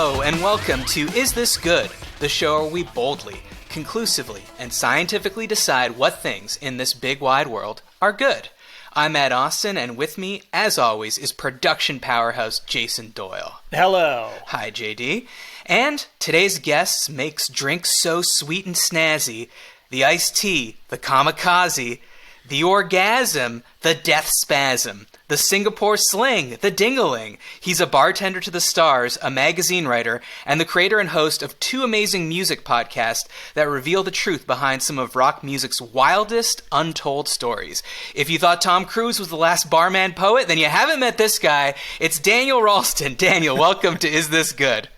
Hello, and welcome to Is This Good? The show where we boldly, conclusively, and scientifically decide what things in this big wide world are good. I'm Matt Austin, and with me, as always, is production powerhouse Jason Doyle. Hello. Hi, JD. And today's guest makes drinks so sweet and snazzy, the iced tea, the kamikaze, the orgasm, the death spasm, the Singapore sling, the dingaling. He's a bartender to the stars, a magazine writer, and the creator and host of two amazing music podcasts that reveal the truth behind some of rock music's wildest, untold stories. If you thought Tom Cruise was the last barman poet, then you haven't met this guy. It's Daniel Ralston. Daniel, welcome to Is This Good?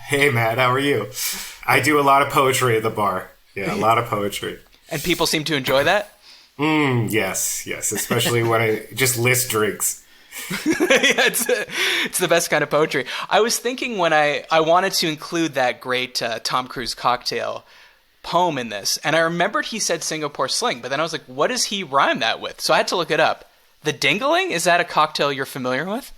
Hey, Matt, how are you? I do a lot of poetry at the bar. Yeah, a lot of poetry. And people seem to enjoy that? Yes, especially when I just list drinks. Yeah, it's the best kind of poetry. I was thinking when I wanted to include that great Tom Cruise cocktail poem in this, and I remembered he said Singapore sling, but then I was like, what does he rhyme that with? So I had to look it up. The dingaling, is that a cocktail you're familiar with?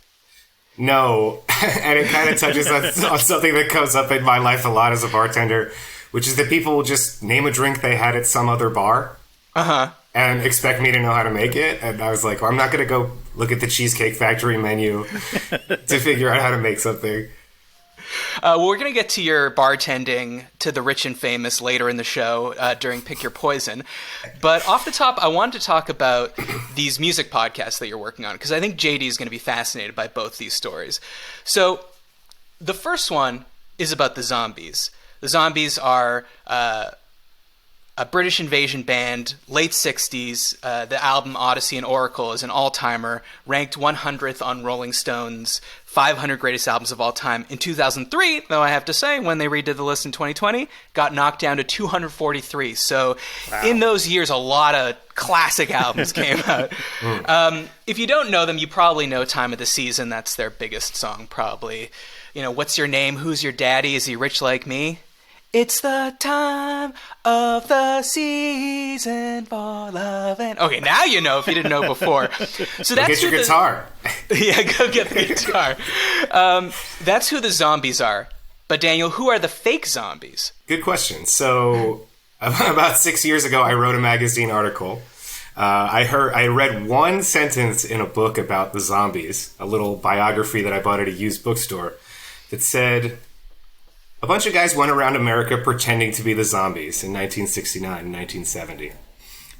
No, and it kind of touches on something that comes up in my life a lot as a bartender, which is that people will just name a drink they had at some other bar. Uh-huh. And expect me to know how to make it. And I was like, well, I'm not going to go look at the Cheesecake Factory menu to figure out how to make something. Well, we're going to get to your bartending to the rich and famous later in the show during Pick Your Poison. But off the top, I wanted to talk about these music podcasts that you're working on, because I think JD is going to be fascinated by both these stories. So the first one is about the Zombies. The Zombies are a British invasion band, late 60s. The album Odyssey and Oracle is an all-timer, ranked 100th on Rolling Stone's 500 greatest albums of all time. In 2003, though I have to say, when they redid the list in 2020, got knocked down to 243. So in those years, a lot of classic albums came out. If you don't know them, you probably know Time of the Season. That's their biggest song, probably. You know, What's Your Name? Who's Your Daddy? Is he rich like me? It's the time of the season for love and... Okay, now you know if you didn't know before. So that's get your guitar. Yeah, go get the guitar. That's who the Zombies are. But Daniel, who are the fake zombies? Good question. So about 6 years ago, I wrote a magazine article. I read one sentence in a book about the Zombies, a little biography that I bought at a used bookstore, that said... A bunch of guys went around America pretending to be the Zombies in 1969 and 1970.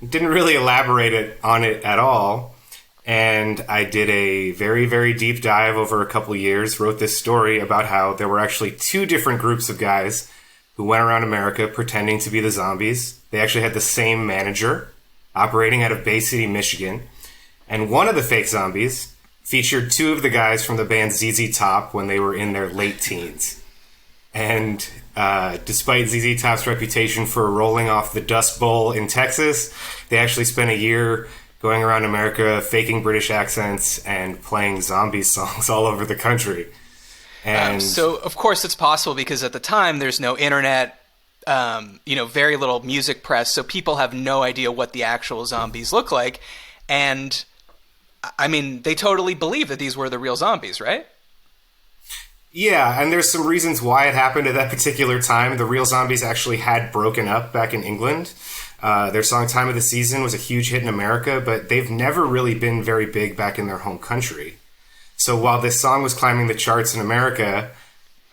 Didn't really elaborate on it at all, and I did a very, very deep dive over a couple years, wrote this story about how there were actually two different groups of guys who went around America pretending to be the Zombies. They actually had the same manager, operating out of Bay City, Michigan, and one of the fake Zombies featured two of the guys from the band ZZ Top when they were in their late teens. And despite ZZ Top's reputation for rolling off the Dust Bowl in Texas, they actually spent a year going around America faking British accents and playing zombie songs all over the country. And so, of course, it's possible because at the time there's no internet, very little music press, so people have no idea what the actual zombies look like. And, I mean, they totally believe that these were the real zombies, right? Yeah, and there's some reasons why it happened at that particular time. The real Zombies actually had broken up back in England. Their song Time of the Season was a huge hit in America, but they've never really been very big back in their home country. So while this song was climbing the charts in America,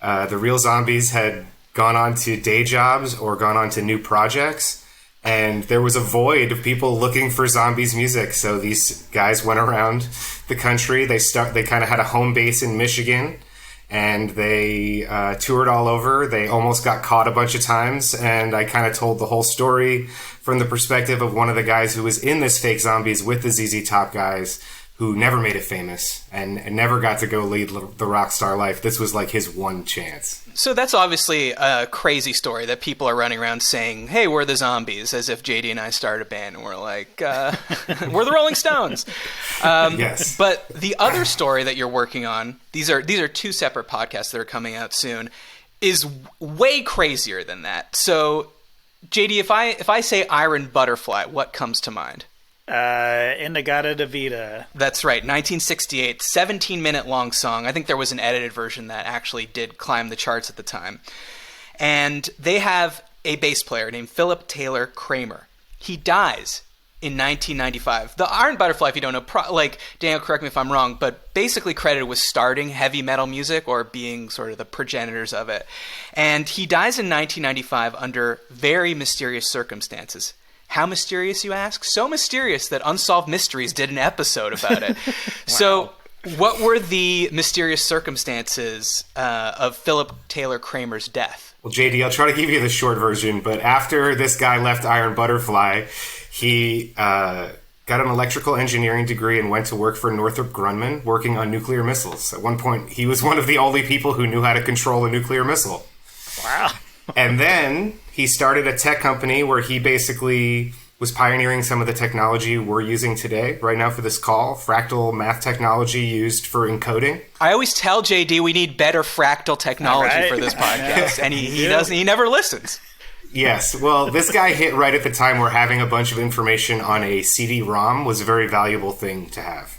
the real Zombies had gone on to day jobs or gone on to new projects, and there was a void of people looking for Zombies music. So these guys went around the country. They kind of had a home base in Michigan, and they toured all over. They almost got caught a bunch of times, and I kind of told the whole story from the perspective of one of the guys who was in this fake Zombies with the ZZ Top guys, who never made it famous and never got to go lead the rock star life. This was like his one chance. So that's obviously a crazy story that people are running around saying, hey, we're the Zombies, as if JD and I started a band and we're like, we're the Rolling Stones. Yes. But the other story that you're working on, these are two separate podcasts that are coming out soon, is way crazier than that. So, JD, if I say Iron Butterfly, what comes to mind? Inagata da Vida. That's right, 1968, 17-minute long song. I think there was an edited version that actually did climb the charts at the time. And they have a bass player named Philip Taylor Kramer. He dies in 1995. The Iron Butterfly, if you don't know, Daniel, correct me if I'm wrong, but basically credited with starting heavy metal music or being sort of the progenitors of it. And he dies in 1995 under very mysterious circumstances. How mysterious, you ask? So mysterious that Unsolved Mysteries did an episode about it. Wow. So what were the mysterious circumstances of Philip Taylor Kramer's death? Well, JD, I'll try to give you the short version, but after this guy left Iron Butterfly, he got an electrical engineering degree and went to work for Northrop Grumman, working on nuclear missiles. At one point, he was one of the only people who knew how to control a nuclear missile. Wow. And then he started a tech company where he basically was pioneering some of the technology we're using today, right now for this call, fractal math technology used for encoding. I always tell JD we need better fractal technology for this podcast, and he doesn't. He never listens. Yes, well, this guy hit right at the time where having a bunch of information on a CD-ROM was a very valuable thing to have.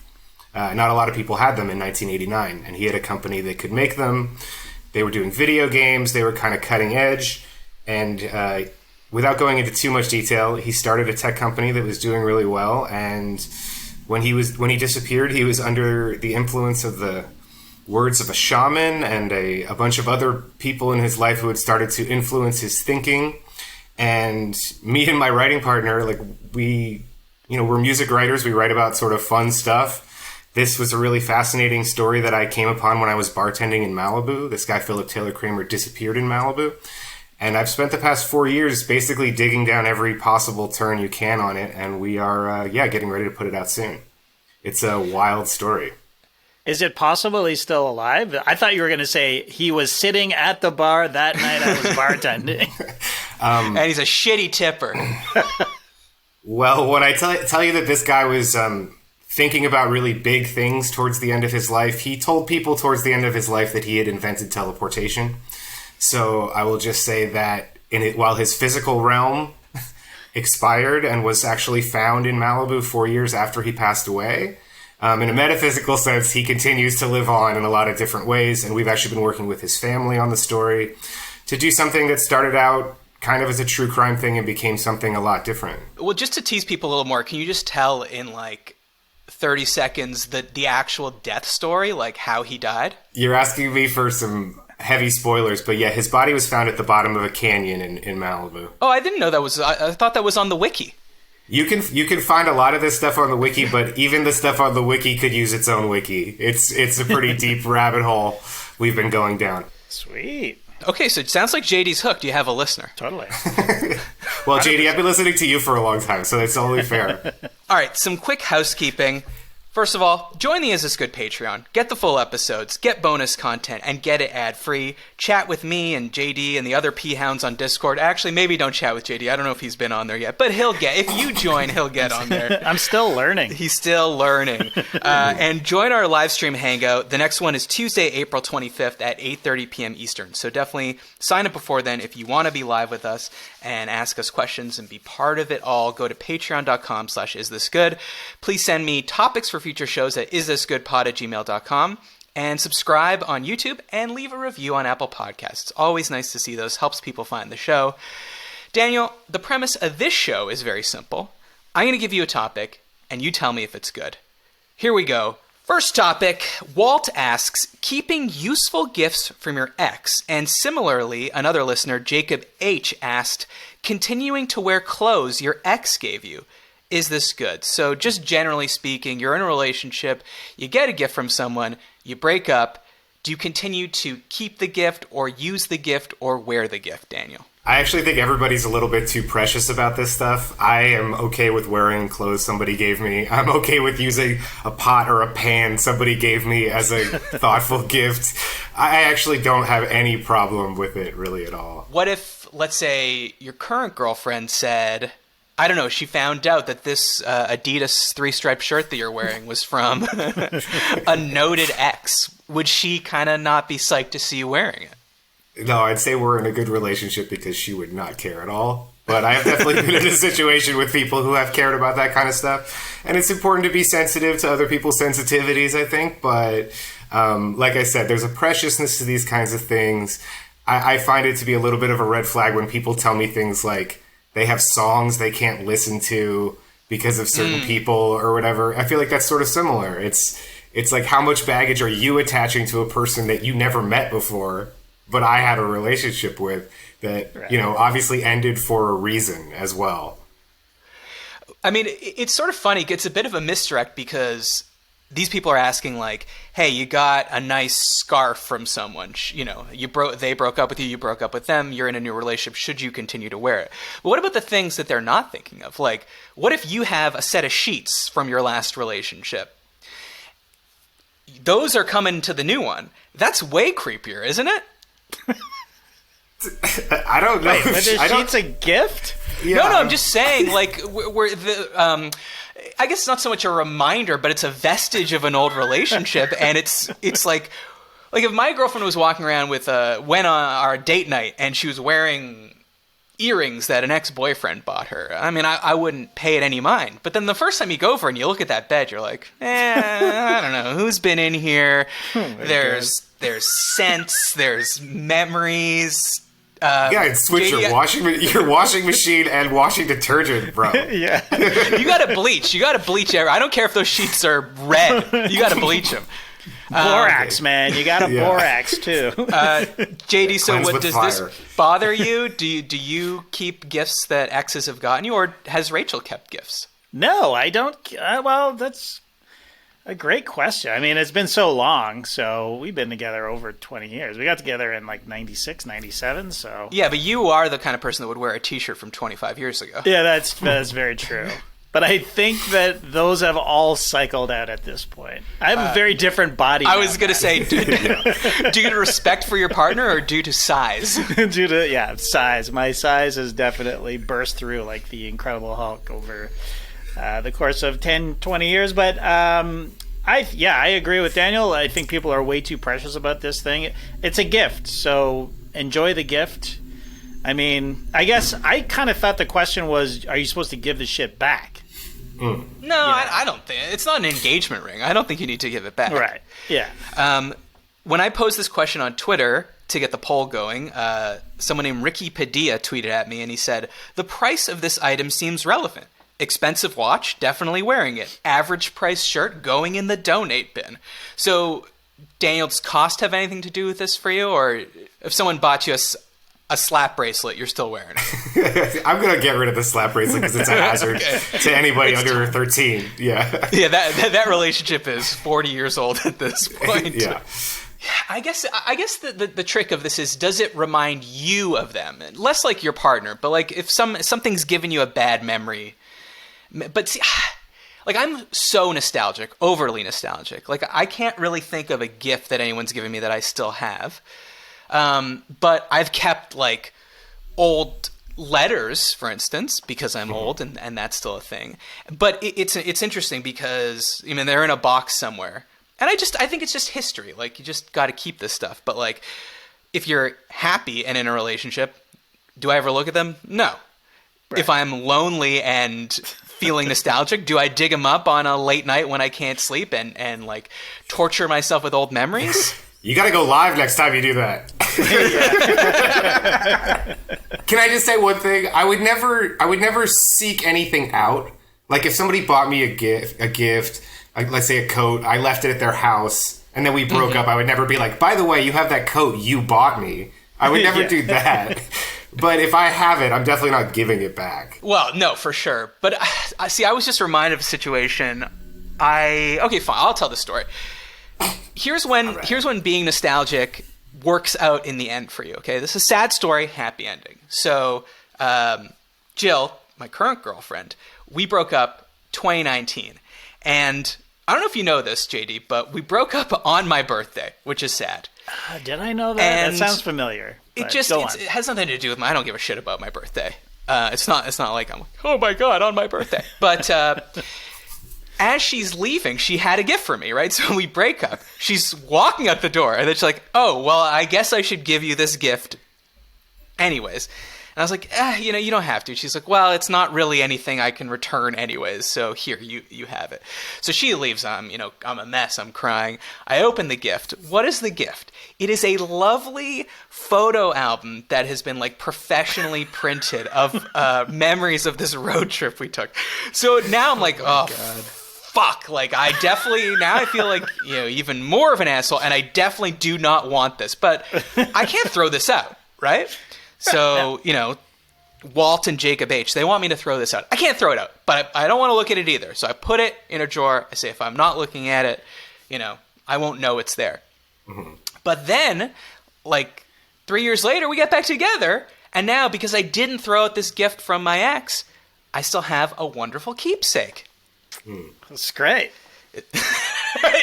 Not a lot of people had them in 1989, and he had a company that could make them. They were doing video games. They were kind of cutting edge, and without going into too much detail, he started a tech company that was doing really well. And when he disappeared, he was under the influence of the words of a shaman and a bunch of other people in his life who had started to influence his thinking. And me and my writing partner, we're music writers. We write about sort of fun stuff. This was a really fascinating story that I came upon when I was bartending in Malibu. This guy, Philip Taylor Kramer, disappeared in Malibu. And I've spent the past 4 years basically digging down every possible turn you can on it, and we are, getting ready to put it out soon. It's a wild story. Is it possible he's still alive? I thought you were going to say he was sitting at the bar that night I was bartending. And he's a shitty tipper. Well, when I tell you that this guy was thinking about really big things towards the end of his life, he told people towards the end of his life that he had invented teleportation. So I will just say that while his physical realm expired and was actually found in Malibu 4 years after he passed away, in a metaphysical sense, he continues to live on in a lot of different ways. And we've actually been working with his family on the story to do something that started out kind of as a true crime thing and became something a lot different. Well, just to tease people a little more, can you just tell in 30 seconds the actual death story, how he died? You're asking me for some heavy spoilers, but yeah, his body was found at the bottom of a canyon in Malibu. Oh, I didn't know that was. I thought that was on the wiki. You can find a lot of this stuff on the wiki, but even the stuff on the wiki could use its own wiki. It's a pretty deep rabbit hole we've been going down. Sweet. Okay, so it sounds like JD's hooked. You have a listener. Totally. Well, JD, I've been listening to you for a long time, so it's only fair. All right, some quick housekeeping. First of all, join the Is This Good Patreon. Get the full episodes, get bonus content, and get it ad-free. Chat with me and JD and the other P-Hounds on Discord. Actually, maybe don't chat with JD. I don't know if he's been on there yet, but if you join, he'll get on there. I'm still learning. He's still learning. And join our live stream hangout. The next one is Tuesday, April 25th at 8:30 p.m. Eastern. So definitely sign up before then if you want to be live with us and ask us questions and be part of it all. Go to patreon.com/isthisgood. Please send me topics for future shows at isthisgoodpod@gmail.com, and subscribe on YouTube and leave a review on Apple Podcasts. It's always nice to see those. Helps people find the show. Daniel, the premise of this show is very simple. I'm going to give you a topic, and you tell me if it's good. Here we go. First topic, Walt asks, keeping useful gifts from your ex. And similarly, another listener, Jacob H., asked, continuing to wear clothes your ex gave you. Is this good? So just generally speaking, you're in a relationship, you get a gift from someone, you break up. Do you continue to keep the gift or use the gift or wear the gift, Daniel? I actually think everybody's a little bit too precious about this stuff. I am okay with wearing clothes somebody gave me. I'm okay with using a pot or a pan somebody gave me as a thoughtful gift. I actually don't have any problem with it really at all. What if, let's say, your current girlfriend said, I don't know, she found out that this Adidas 3-striped shirt that you're wearing was from a noted ex. Would she kind of not be psyched to see you wearing it? No, I'd say we're in a good relationship because she would not care at all. But I have definitely been in a situation with people who have cared about that kind of stuff. And it's important to be sensitive to other people's sensitivities, I think. But like I said, there's a preciousness to these kinds of things. I find it to be a little bit of a red flag when people tell me things like they have songs they can't listen to because of certain people or whatever. I feel like that's sort of similar. It's like, how much baggage are you attaching to a person that you never met before, but I had a relationship with that, right, you know, obviously ended for a reason as well. I mean, it's sort of funny. It's a bit of a misdirect because these people are asking like, hey, you got a nice scarf from someone, you know, they broke up with you broke up with them, you're in a new relationship, should you continue to wear it? But what about the things that they're not thinking of? Like, what if you have a set of sheets from your last relationship? Those are coming to the new one. That's way creepier, isn't it? I don't know. Wait, were the sheets a gift? Yeah. No, I'm just saying, like, we're the... I guess it's not so much a reminder, but it's a vestige of an old relationship, and it's like if my girlfriend was walking around went on our date night and she was wearing earrings that an ex-boyfriend bought her, I mean, I wouldn't pay it any mind. But then the first time you go over and you look at that bed, you're like, I don't know, who's been in here? There's scents, there's memories. Yeah, switch your washing machine and washing detergent, bro. Yeah. You gotta bleach. I don't care if those sheets are red. You gotta bleach them. Borax, man. You gotta borax too. JD, so Cleanse what with does fire. this bother you? Do you keep gifts that exes have gotten you, or has Rachel kept gifts? No, I don't. Well, that's a great question. I mean, it's been so long, so we've been together over 20 years. We got together in like 96, 97, so... Yeah, but you are the kind of person that would wear a t-shirt from 25 years ago. Yeah, that's very true. But I think that those have all cycled out at this point. I have a very different body. I was going to say, due to respect for your partner or due to size? Due to, size. My size has definitely burst through like the Incredible Hulk over... the course of 10, 20 years. But I agree with Daniel. I think people are way too precious about this thing. It's a gift, so enjoy the gift. I mean, I guess I kind of thought the question was, are you supposed to give the shit back? No, I don't think. It's not an engagement ring. I don't think you need to give it back. Right, yeah. When I posed this question on Twitter to get the poll going, someone named Ricky Padilla tweeted at me and he said, the price of this item seems relevant. Expensive watch, definitely wearing it. Average price shirt, going in the donate bin. So, Daniel, does cost have anything to do with this for you? Or if someone bought you a slap bracelet, you're still wearing it? I'm going to get rid of the slap bracelet because it's a hazard to anybody under 13. Yeah. Yeah, that relationship is 40 years old at this point. Yeah. I guess the trick of this is, does it remind you of them? Less like your partner, but like if something's given you a bad memory. But see, like I'm so nostalgic, overly nostalgic. Like I can't really think of a gift that anyone's given me that I still have. But I've kept like old letters, for instance, because I'm old and that's still a thing. But it's interesting because, I mean, they're in a box somewhere. And I think it's just history. Like you just got to keep this stuff. But like if you're happy and in a relationship, do I ever look at them? No. Right. If I'm lonely and feeling nostalgic, do I dig them up on a late night when I can't sleep and like torture myself with old memories? You got to go live next time you do that. Can I just say one thing? I would never seek anything out. Like if somebody bought me a gift, like let's say a coat, I left it at their house and then we broke up, I would never be like, by the way, you have that coat you bought me. I would never do that. But if I have it, I'm definitely not giving it back. Well, no, for sure. But see, I was just reminded of a situation. Okay, fine. I'll tell the story. Here's when being nostalgic works out in the end for you. Okay, this is a sad story, happy ending. So, Jill, my current girlfriend, we broke up 2019, and I don't know if you know this, JD, but we broke up on my birthday, which is sad. Did I know that? And that sounds familiar. It has nothing to do with I don't give a shit about my birthday. It's not like I'm like, oh my god, on my birthday. But as she's leaving, she had a gift for me, right? So we break up. She's walking out the door, and then she's like, oh, well, I guess I should give you this gift anyways. And I was like, you don't have to. She's like, well, it's not really anything I can return anyways, so here, you have it. So she leaves. I'm a mess. I'm crying. I open the gift. What is the gift? It is a lovely photo album that has been like professionally printed of memories of this road trip we took. So now I'm like, oh, fuck. Like, I definitely, now I feel like, even more of an asshole, and I definitely do not want this. But I can't throw this out, right? So, Walt and Jacob H., they want me to throw this out. I can't throw it out, but I don't want to look at it either. So I put it in a drawer. I say, if I'm not looking at it, I won't know it's there. Mm-hmm. But then, like, 3 years later, we get back together. And now, because I didn't throw out this gift from my ex, I still have a wonderful keepsake. That's great.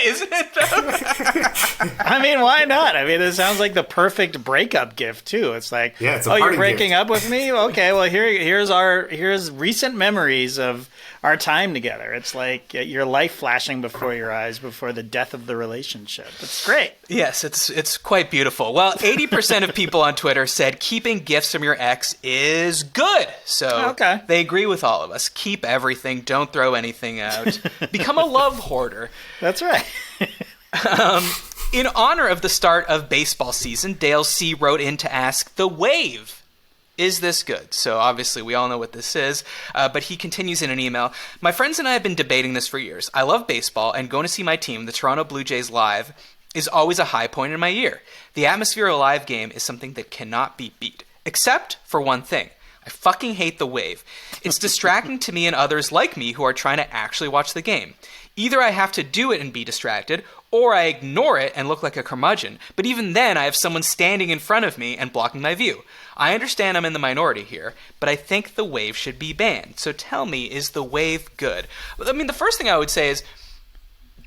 Isn't it, though? I mean, why not? I mean, it sounds like the perfect breakup gift, too. It's like, it's you're breaking up with me? Okay, well, here's recent memories of our time together. It's like your life flashing before your eyes before the death of the relationship. It's great. Yes, it's quite beautiful. Well, 80% of people on Twitter said keeping gifts from your ex is good. So They agree with all of us. Keep everything. Don't throw anything out. Become a love hoarder. That's right. In honor of the start of baseball season, Dale C. wrote in to ask, the wave, is this good? So obviously we all know what this is, but he continues in an email. My friends and I have been debating this for years. I love baseball, and going to see my team, the Toronto Blue Jays, live is always a high point in my year. The atmosphere of a live game is something that cannot be beat, except for one thing. I fucking hate the wave. It's distracting to me and others like me who are trying to actually watch the game. Either I have to do it and be distracted, or I ignore it and look like a curmudgeon. But even then, I have someone standing in front of me and blocking my view. I understand I'm in the minority here, but I think the wave should be banned. So tell me, is the wave good? I mean, the first thing I would say is,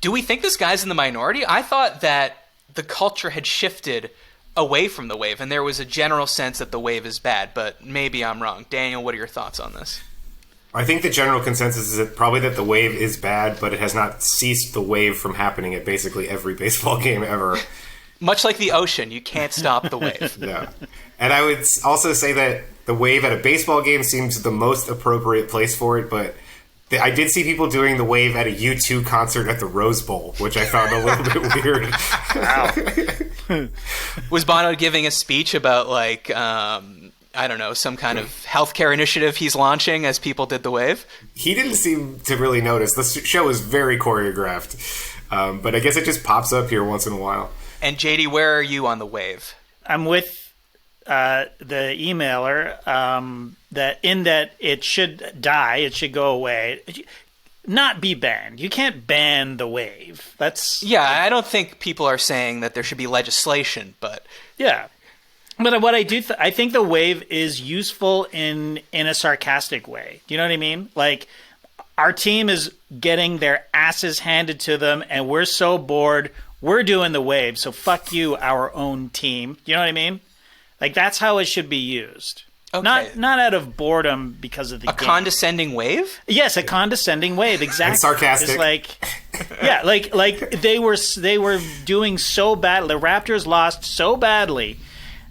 do we think this guy's in the minority? I thought that the culture had shifted away from the wave, and there was a general sense that the wave is bad, but maybe I'm wrong. Daniel, what are your thoughts on this? I think the general consensus is that the wave is bad, but it has not ceased the wave from happening at basically every baseball game ever. Much like the ocean, you can't stop the wave. Yeah. And I would also say that the wave at a baseball game seems the most appropriate place for it, but I did see people doing the wave at a U2 concert at the Rose Bowl, which I found a little bit weird. Wow. Was Bono giving a speech about, like, I don't know, some kind of healthcare initiative he's launching as people did the wave? He didn't seem to really notice. The show was very choreographed, but I guess it just pops up here once in a while. And JD, where are you on the wave? I'm with the emailer that it should die, it should go away, not be banned. You can't ban the wave. I don't think people are saying that there should be legislation, but yeah. But what I do, I think the wave is useful in a sarcastic way. Do you know what I mean? Like, our team is getting their asses handed to them, and we're so bored. We're doing the wave, so fuck you, our own team. You know what I mean? Like, that's how it should be used. Okay. Not out of boredom because of the game. Condescending wave? Yes, a condescending wave. Exactly. And sarcastic. It's like, like they were doing so bad. The Raptors lost so badly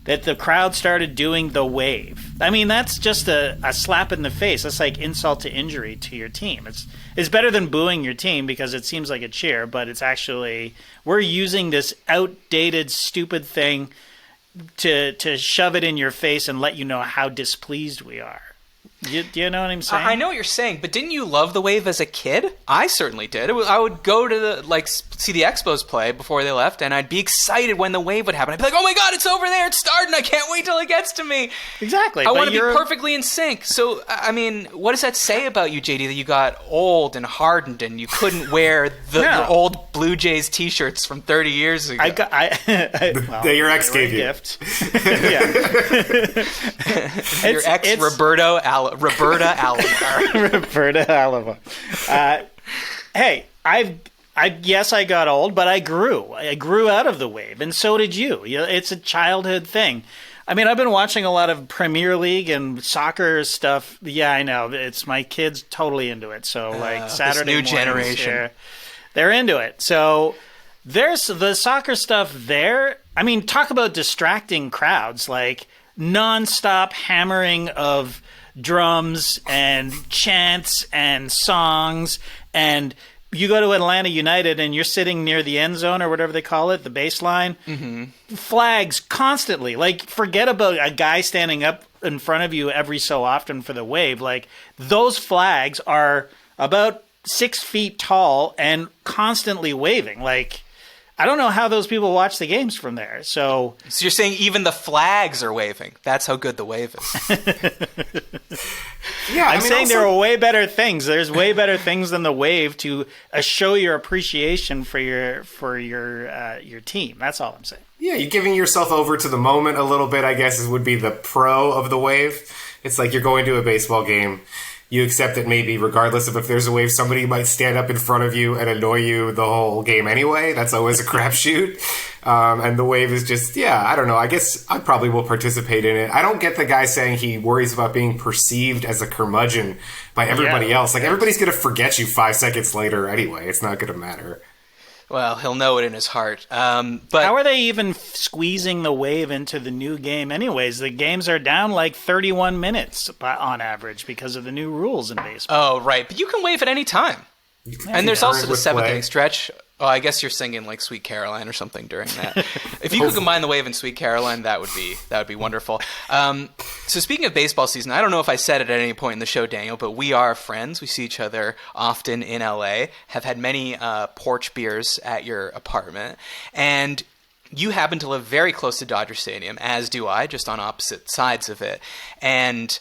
that the crowd started doing the wave. I mean, that's just a slap in the face. That's like insult to injury to your team. It's better than booing your team because it seems like a cheer, but it's actually, we're using this outdated, stupid thing to shove it in your face and let you know how displeased we are. Do you know what I'm saying? I know what you're saying, but didn't you love the wave as a kid? I certainly did. I would go to see the Expos play before they left, and I'd be excited when the wave would happen. I'd be like, "Oh my God, it's over there! It's starting! I can't wait till it gets to me!" Exactly. I want to be perfectly in sync. So, I mean, what does that say about you, JD? That you got old and hardened, and you couldn't wear your old Blue Jays T-shirts from 30 years ago? That your ex gave you. Gift. Yeah. Your ex, Roberta Alomar. Roberta Alomar. Hey, yes, I got old, but I grew. I grew out of the wave, and so did you. It's a childhood thing. I mean, I've been watching a lot of Premier League and soccer stuff. Yeah, I know. It's my kids totally into it. So like Saturday new generation, they're into it. So there's the soccer stuff there. I mean, talk about distracting crowds, like nonstop hammering of drums and chants and songs. And you go to Atlanta United and you're sitting near the end zone or whatever they call it, the baseline, flags constantly. Like, forget about a guy standing up in front of you every so often for the wave. Like, those flags are about 6 feet tall and constantly waving. Like, I don't know how those people watch the games from there. So you're saying even the flags are waving. That's how good the wave is. Yeah, I'm saying there are way better things. There's way better things than the wave to show your appreciation for your team. That's all I'm saying. Yeah, you're giving yourself over to the moment a little bit, I guess, would be the pro of the wave. It's like you're going to a baseball game. You accept that maybe regardless of if there's a wave, somebody might stand up in front of you and annoy you the whole game anyway. That's always a crapshoot. And the wave is just, I don't know. I guess I probably will participate in it. I don't get the guy saying he worries about being perceived as a curmudgeon by everybody else. Like, everybody's going to forget you 5 seconds later anyway. It's not going to matter. Well, he'll know it in his heart. But how are they even squeezing the wave into the new game anyways? The games are down like 31 minutes on average because of the new rules in baseball. Oh, right. But you can wave at any time. And there's also the 7th inning stretch. Oh, I guess you're singing like Sweet Caroline or something during that. If you could combine the wave and Sweet Caroline, that would be wonderful. So speaking of baseball season, I don't know if I said it at any point in the show, Daniel, but we are friends. We see each other often in LA, have had many porch beers at your apartment, and you happen to live very close to Dodger Stadium, as do I, just on opposite sides of it. And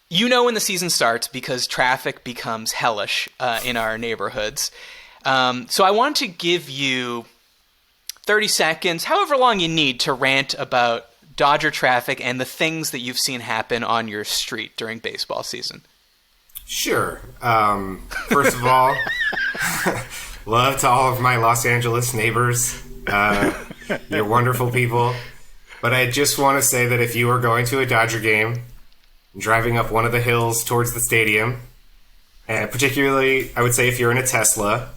you know when the season starts because traffic becomes hellish in our neighborhoods. So I want to give you 30 seconds, however long you need, to rant about Dodger traffic and the things that you've seen happen on your street during baseball season. Sure. First of all, love to all of my Los Angeles neighbors. You're wonderful people. But I just want to say that if you are going to a Dodger game, driving up one of the hills towards the stadium, and particularly, I would say if you're in a Tesla,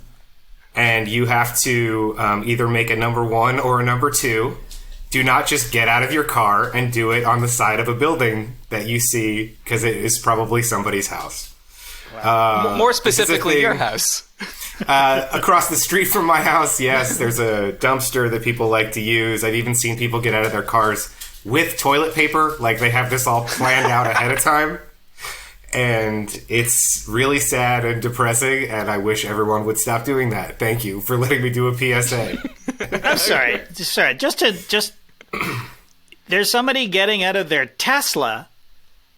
and you have to either make a number 1 or a number 2, do not just get out of your car and do it on the side of a building that you see, because it is probably somebody's house. Wow. More specifically, your house. Across the street from my house, yes, there's a dumpster that people like to use. I've even seen people get out of their cars with toilet paper, like they have this all planned out ahead of time. And it's really sad and depressing, and I wish everyone would stop doing that. Thank you for letting me do a PSA. I'm sorry. Just there's somebody getting out of their Tesla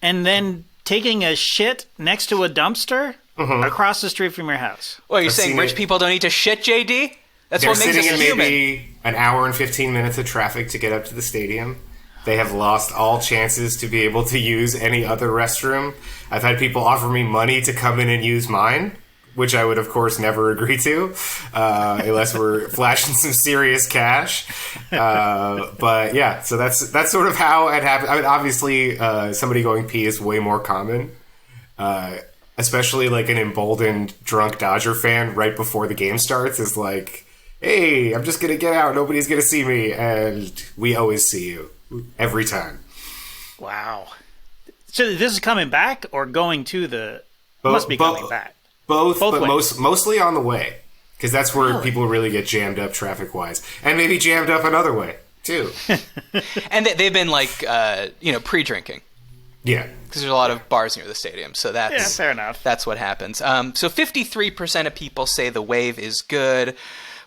and then taking a shit next to a dumpster across the street from your house. Well, you're saying rich people don't need to shit, JD? That's what makes us human. They're sitting in maybe an hour and 15 minutes of traffic to get up to the stadium. They have lost all chances to be able to use any other restroom. I've had people offer me money to come in and use mine, which I would, of course, never agree to, unless we're flashing some serious cash. But yeah, so that's sort of how it happened. I mean, obviously, somebody going pee is way more common, especially like an emboldened drunk Dodger fan right before the game starts is like, hey, I'm just going to get out. Nobody's going to see me. And we always see you. Every time. Wow. So this is coming back or going to the... must be coming back. Both but mostly on the way. Because that's where people really get jammed up traffic-wise. And maybe jammed up another way, too. And they've been, like, pre-drinking. Yeah. Because there's a lot of bars near the stadium. So that's... Yeah, fair enough. That's what happens. So 53% of people say the wave is good.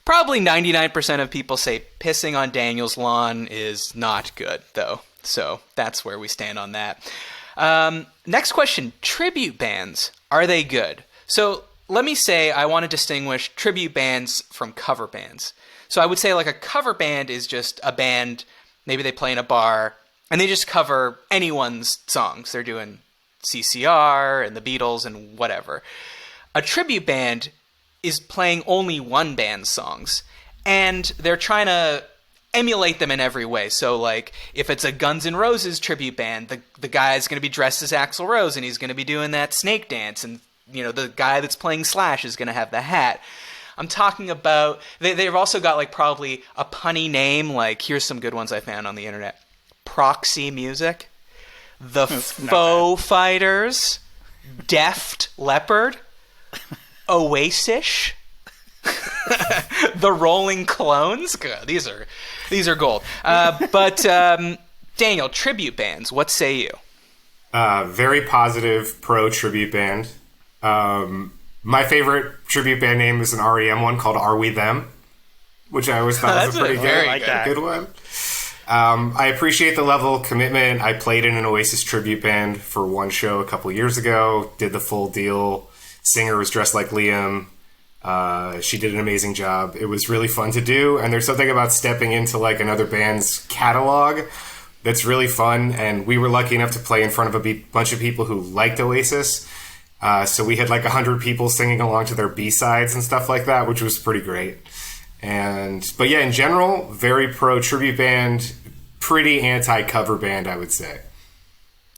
Probably 99% of people say pissing on Daniel's lawn is not good, though. So that's where we stand on that. Next question, tribute bands. Are they good? So let me say I want to distinguish tribute bands from cover bands. So I would say like a cover band is just a band, maybe they play in a bar, and they just cover anyone's songs. They're doing CCR and the Beatles and whatever. A tribute band is playing only one band's songs, and they're trying to emulate them in every way. So, like, if it's a Guns N' Roses tribute band, the guy's going to be dressed as Axl Rose, and he's going to be doing that snake dance, and, you know, the guy that's playing Slash is going to have the hat. I'm talking about... They've also got, like, probably a punny name. Like, here's some good ones I found on the internet. Proxy Music. The Faux Fighters. Deft Leopard. Oasis. The Rolling Clones. God, these are gold. But Daniel, tribute bands, what say you? Very positive pro tribute band. My favorite tribute band name is an REM one called Are We Them, which I always thought was a pretty good one. I appreciate the level of commitment. I played in an Oasis tribute band for one show a couple years ago, did the full deal. Singer was dressed like Liam. She did an amazing job. It was really fun to do, and there's something about stepping into like another band's catalog that's really fun, and we were lucky enough to play in front of a bunch of people who liked Oasis. So we had like 100 people singing along to their B-sides and stuff like that, which was pretty great. But yeah, in general, very pro tribute band, pretty anti-cover band, I would say.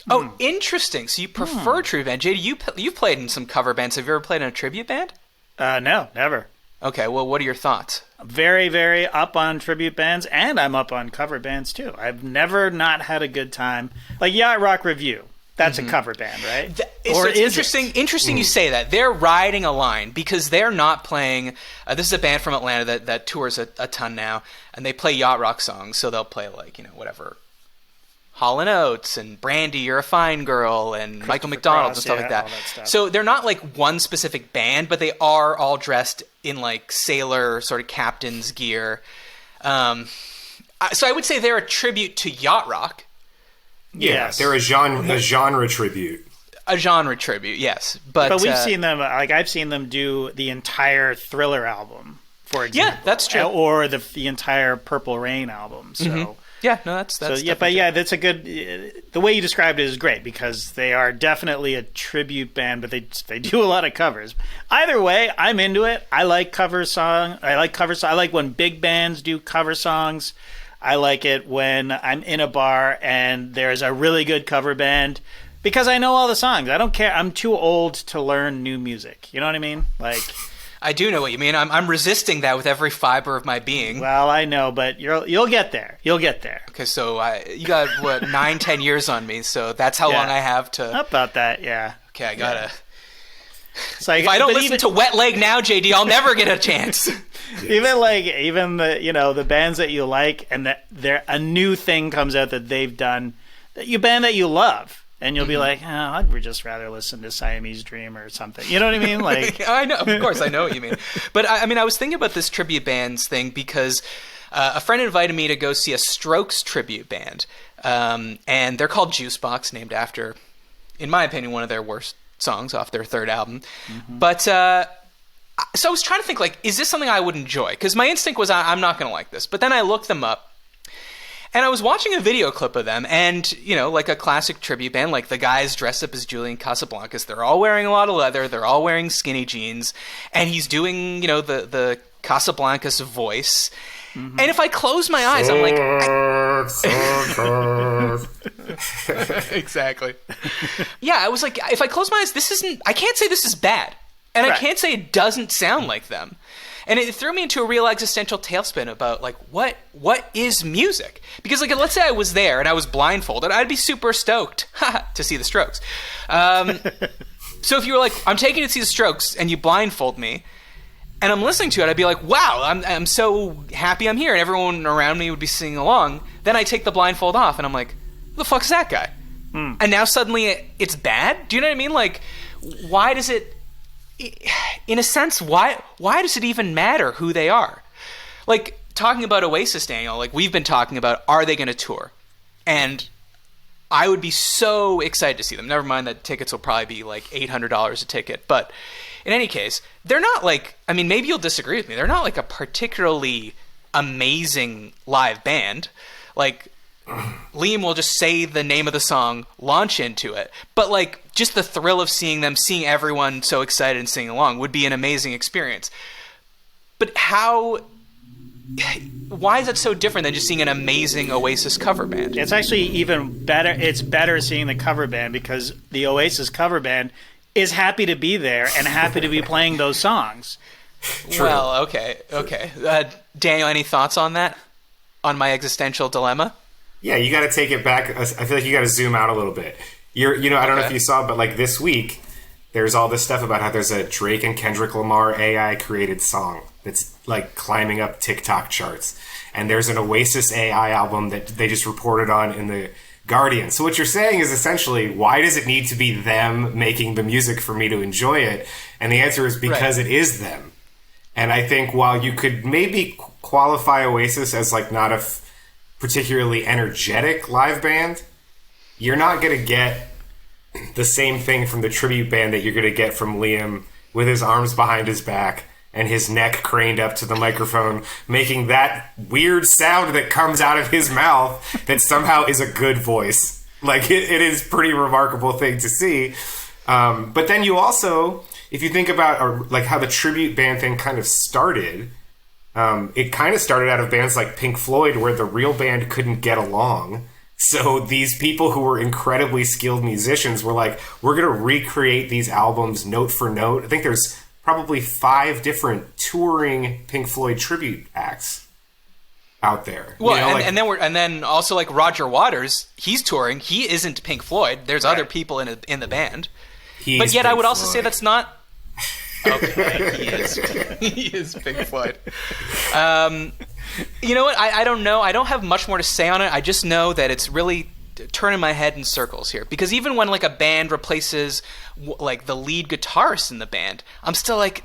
Oh, interesting. So you prefer tribute band. JD, you've played in some cover bands. Have you ever played in a tribute band? No, never. Okay, well, what are your thoughts? Very, very up on tribute bands, and I'm up on cover bands, too. I've never not had a good time. Like Yacht Rock Review. That's a cover band, right? Interesting you say that. They're riding a line because they're not playing... this is a band from Atlanta that tours a ton now, and they play yacht rock songs, so they'll play, like, you know, whatever... Hall & Oates and Brandy, You're a Fine Girl, and Michael McDonald and stuff like that. So they're not like one specific band, but they are all dressed in like sailor sort of captain's gear. So I would say they're a tribute to yacht rock. Yes. They're a genre tribute. A genre tribute, yes. But we've seen them, like I've seen them do the entire Thriller album, for example. Yeah, that's true. Or the entire Purple Rain album, so... Yeah, no, that's so, yeah, but yeah, that's a good. The way you described it is great because they are definitely a tribute band, but they do a lot of covers. Either way, I'm into it. I like cover song. I like when big bands do cover songs. I like it when I'm in a bar and there's a really good cover band because I know all the songs. I don't care. I'm too old to learn new music. You know what I mean? Like. I do know what you mean. I'm resisting that with every fiber of my being. Well, I know, but you'll get there. You'll get there. Okay, so you got, 9-10 years on me, so that's how long I have to... How about that, yeah. Okay, I gotta... Yeah. Like, if I don't listen to Wet Leg now, JD, I'll never get a chance. Even the the bands that you like, and that a new thing comes out that they've done, band that you love. And you'll be like, I'd just rather listen to Siamese Dream or something. You know what I mean? Like, I know, of course, I know what you mean. But I mean, I was thinking about this tribute bands thing because a friend invited me to go see a Strokes tribute band, and they're called Juicebox, named after, in my opinion, one of their worst songs off their third album. But so I was trying to think, like, is this something I would enjoy? Because my instinct was I'm not going to like this. But then I looked them up. And I was watching a video clip of them, and, like a classic tribute band, like the guys dressed up as Julian Casablancas, they're all wearing a lot of leather, they're all wearing skinny jeans, and he's doing, the Casablancas voice. And if I close my eyes, I'm like... Exactly. Yeah, I was like, if I close my eyes, I can't say this is bad. And I can't say it doesn't sound like them. And it threw me into a real existential tailspin about, like, what is music? Because, like, let's say I was there and I was blindfolded, I'd be super stoked to see the Strokes. So if you were like, I'm taking you to see the Strokes, and you blindfold me, and I'm listening to it, I'd be like, wow, I'm so happy I'm here, and everyone around me would be singing along. Then I take the blindfold off, and I'm like, who the fuck is that guy? And now suddenly it's bad? Do you know what I mean? Like, why does it... In a sense, why does it even matter who they are? Like, talking about Oasis, Daniel, like, we've been talking about, are they going to tour? And I would be so excited to see them. Never mind that tickets will probably be like $800 a ticket. But in any case, they're not like, I mean, maybe you'll disagree with me. They're not like a particularly amazing live band. Like, Liam will just say the name of the song, launch into it. But, like, just the thrill of seeing everyone so excited and singing along would be an amazing experience. But how why is it so different than just seeing an amazing Oasis cover band? It's actually even better. It's better seeing the cover band because the Oasis cover band is happy to be there and happy to be playing those songs. True. Well, okay. Daniel, any thoughts on that? On my existential dilemma? Yeah, you got to take it back. I feel like you got to zoom out a little bit. I don't know if you saw, but like this week, there's all this stuff about how there's a Drake and Kendrick Lamar AI created song that's like climbing up TikTok charts. And there's an Oasis AI album that they just reported on in the Guardian. So what you're saying is essentially, why does it need to be them making the music for me to enjoy it? And the answer is because it is them. And I think while you could maybe qualify Oasis as like not a particularly energetic live band, you're not going to get the same thing from the tribute band that you're going to get from Liam with his arms behind his back and his neck craned up to the microphone, making that weird sound that comes out of his mouth that somehow is a good voice. Like, it is a pretty remarkable thing to see. But then you also, if you think about like how the tribute band thing kind of started, it kind of started out of bands like Pink Floyd where the real band couldn't get along. So these people who were incredibly skilled musicians were like, we're going to recreate these albums note for note. I think there's probably 5 different touring Pink Floyd tribute acts out there. Well, and then also like Roger Waters, he's touring. He isn't Pink Floyd. There's other people in the band. But yet I would also say that's not... Okay, he is Pink Floyd. You know what? I don't know. I don't have much more to say on it. I just know that it's really turning my head in circles here. Because even when like a band replaces like the lead guitarist in the band, I'm still like,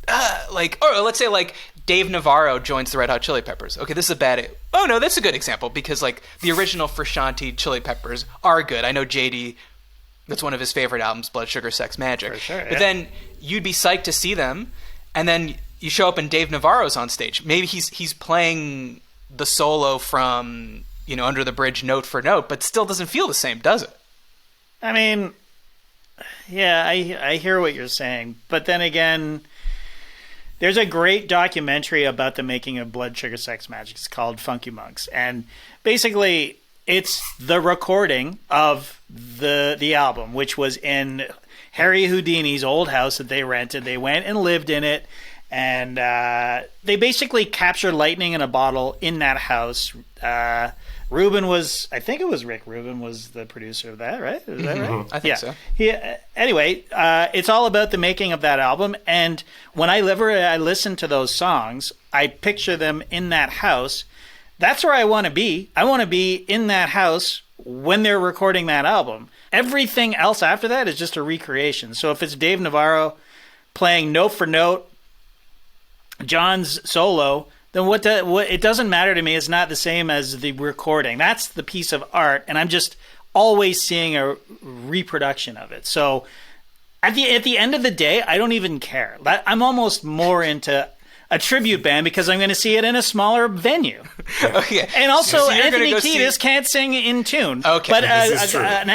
or let's say like Dave Navarro joins the Red Hot Chili Peppers. Okay, this is a bad... Oh no, that's a good example because like the original Frusciante Chili Peppers are good. I know JD... That's one of his favorite albums, Blood, Sugar, Sex, Magic. For sure, yeah. But then you'd be psyched to see them, and then you show up and Dave Navarro's on stage. Maybe he's playing the solo from, Under the Bridge note for note, but still doesn't feel the same, does it? I mean, yeah, I hear what you're saying. But then again, there's a great documentary about the making of Blood, Sugar, Sex, Magic. It's called Funky Monks. And basically... it's the recording of the album, which was in Harry Houdini's old house that they rented. They went and lived in it, and they basically captured lightning in a bottle in that house. Ruben was, I think it was Rick Rubin was the producer of that, right? Is that right? I think so. Anyway, it's all about the making of that album, and when I listen to those songs, I picture them in that house. That's where I want to be. I want to be in that house when they're recording that album. Everything else after that is just a recreation. So if it's Dave Navarro playing note for note John's solo, then what it doesn't matter to me. It's not the same as the recording. That's the piece of art, and I'm just always seeing a reproduction of it. So at the end of the day, I don't even care. I'm almost more into a tribute band because I'm going to see it in a smaller venue. Okay. And also, so Anthony Kiedis can't sing in tune. Okay. But an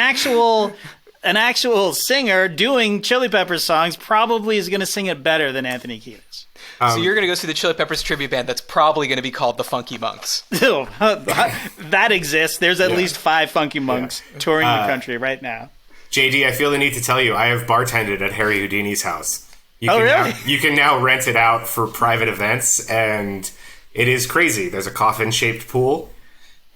actual singer doing Chili Peppers songs probably is going to sing it better than Anthony Kiedis. So you're going to go see the Chili Peppers tribute band that's probably going to be called the Funky Monks. That exists. There's at least 5 Funky Monks touring the country right now. JD, I feel the need to tell you, I have bartended at Harry Houdini's house. Really? You can now rent it out for private events, and it is crazy. There's a coffin-shaped pool,